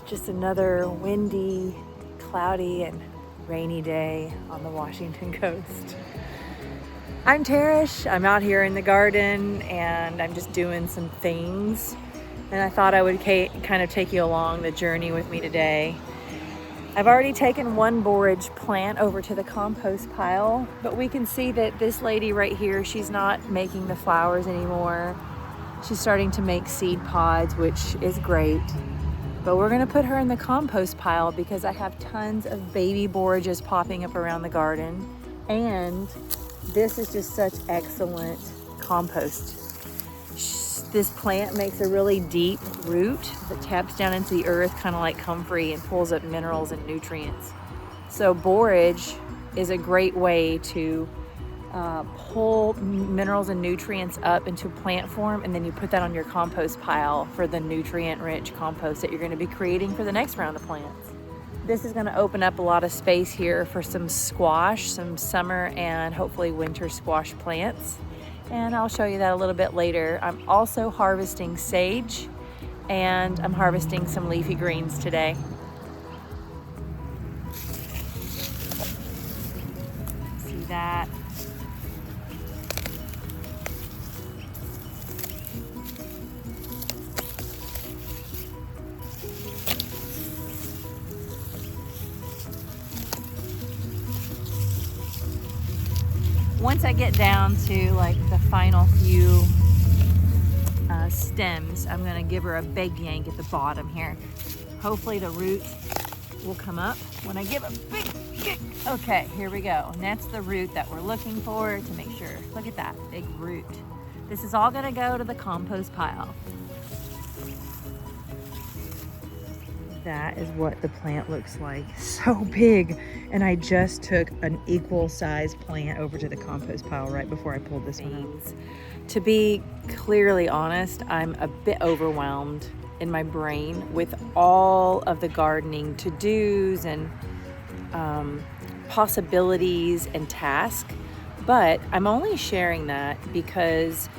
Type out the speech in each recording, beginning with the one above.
Just another windy, cloudy, and rainy day on the Washington coast. I'm Terrish. I'm out here in the garden and I'm just doing some things. And I thought I would kind of take you along the journey with me today. I've already taken one borage plant over to the compost pile, but we can see that this lady right here, she's not making the flowers anymore. She's starting to make seed pods, which is great. But we're gonna put her in the compost pile because I have tons of baby borages popping up around the garden. And this is just such excellent compost. This plant makes a really deep root that taps down into the earth, kind of like comfrey, and pulls up minerals and nutrients. So borage is a great way to pull minerals and nutrients up into plant form, and then you put that on your compost pile for the nutrient-rich compost that you're going to be creating for the next round of plants. This is going to open up a lot of space here for some squash, some summer and hopefully winter squash plants. And I'll show you that a little bit later. I'm also harvesting sage and I'm harvesting some leafy greens today. See that? Once I get down to like the final few stems, I'm gonna give her a big yank at the bottom here. Hopefully the root will come up when I give a big kick. Okay, here we go. And that's the root that we're looking for to make sure. Look at that big root. This is all gonna go to the compost pile. That is what the plant looks like. So big. And I just took an equal size plant over to the compost pile right before I pulled this one out. To be clearly honest, I'm a bit overwhelmed in my brain with all of the gardening to-dos and possibilities and tasks. But I'm only sharing that because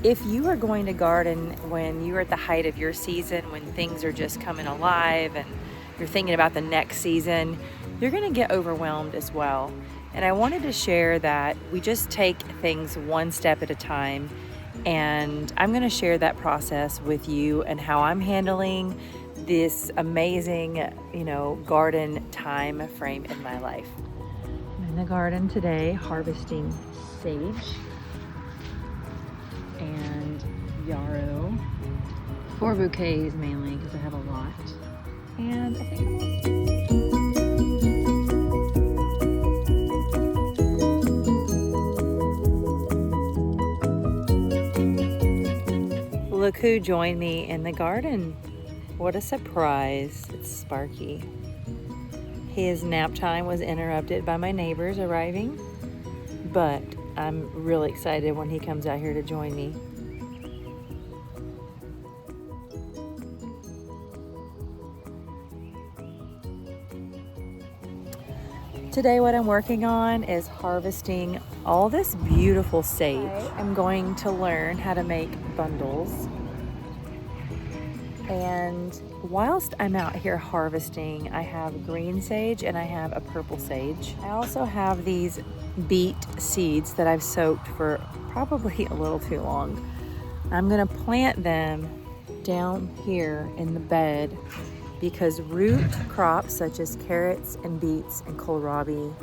if you are going to garden when you're at the height of your season, when things are just coming alive and you're thinking about the next season, you're going to get overwhelmed as well. And I wanted to share that we just take things one step at a time. And I'm going to share that process with you and how I'm handling this amazing, garden time frame in my life. I'm in the garden today harvesting sage and yarrow, 4 bouquets mainly because I have a lot. And I think look who joined me in the garden. What a surprise. It's Sparky. His nap time was interrupted by my neighbors arriving, but I'm really excited when he comes out here to join me. Today what I'm working on is harvesting all this beautiful sage. I'm going to learn how to make bundles. And whilst I'm out here harvesting, I have green sage and I have a purple sage. I also have these beet seeds that I've soaked for probably a little too long. I'm gonna plant them down here in the bed because root crops such as carrots and beets and kohlrabi,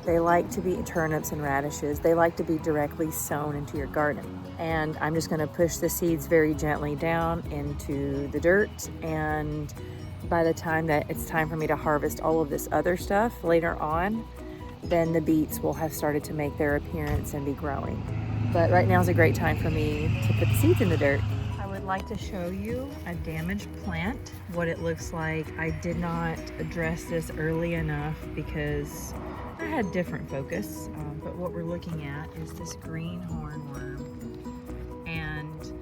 they like to be turnips and radishes. They like to be directly sown into your garden. And I'm just gonna push the seeds very gently down into the dirt. And by the time that it's time for me to harvest all of this other stuff later on, then the beets will have started to make their appearance and be growing. But right now is a great time for me to put the seeds in the dirt. I would like to show you a damaged plant, what it looks like. I did not address this early enough because I had different focus, but what we're looking at is this green hornworm, and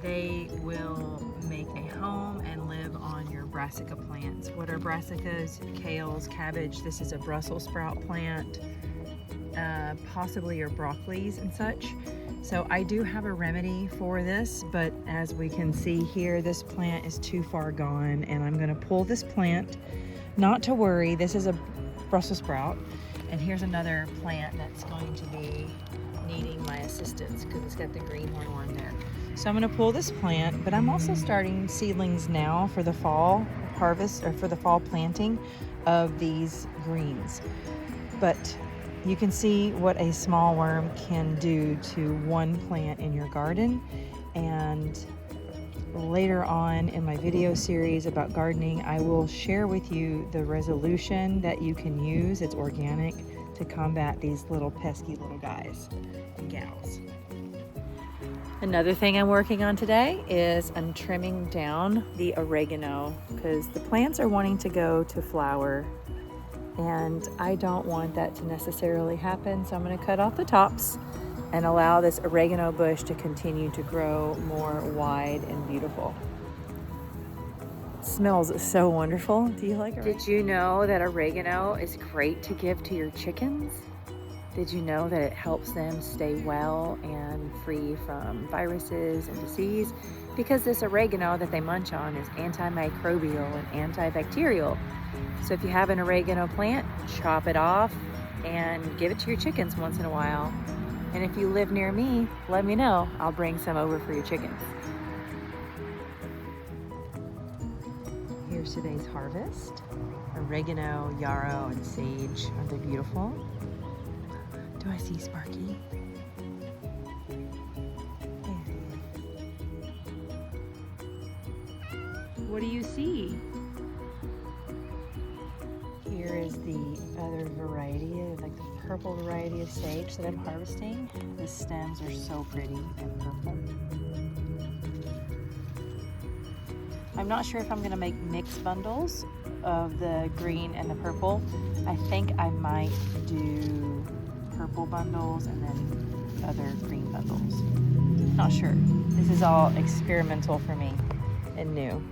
they will make a home and live on your brassica plants. What are brassicas? Kales, cabbage. This is a Brussels sprout plant, possibly your broccolis and such. So I do have a remedy for this, but as we can see here, this plant is too far gone, and I'm gonna pull this plant. Not to worry, this is a Brussels sprout, and here's another plant that's going to be needing my assistance because it's got the green hornworm there. So I'm gonna pull this plant, but I'm also starting seedlings now for the fall harvest, or for the fall planting of these greens. But you can see what a small worm can do to one plant in your garden. And later on in my video series about gardening, I will share with you the resolution that you can use. It's organic to combat these little pesky little guys and gals. Another thing I'm working on today is I'm trimming down the oregano because the plants are wanting to go to flower, and I don't want that to necessarily happen. So I'm going to cut off the tops and allow this oregano bush to continue to grow more wide and beautiful. It smells so wonderful. Do you like it? Did you know that oregano is great to give to your chickens? Did you know that it helps them stay well and free from viruses and disease? Because this oregano that they munch on is antimicrobial and antibacterial. So if you have an oregano plant, chop it off and give it to your chickens once in a while. And if you live near me, let me know. I'll bring some over for your chickens. Here's today's harvest. Oregano, yarrow, and sage. Aren't they beautiful? Do I see Sparky? There he is. What do you see? Here is the other variety, like the purple variety of sage that I'm harvesting. The stems are so pretty and purple. I'm not sure if I'm gonna make mixed bundles of the green and the purple. I think I might do purple bundles and then other green bundles. Not sure. This is all experimental for me and new.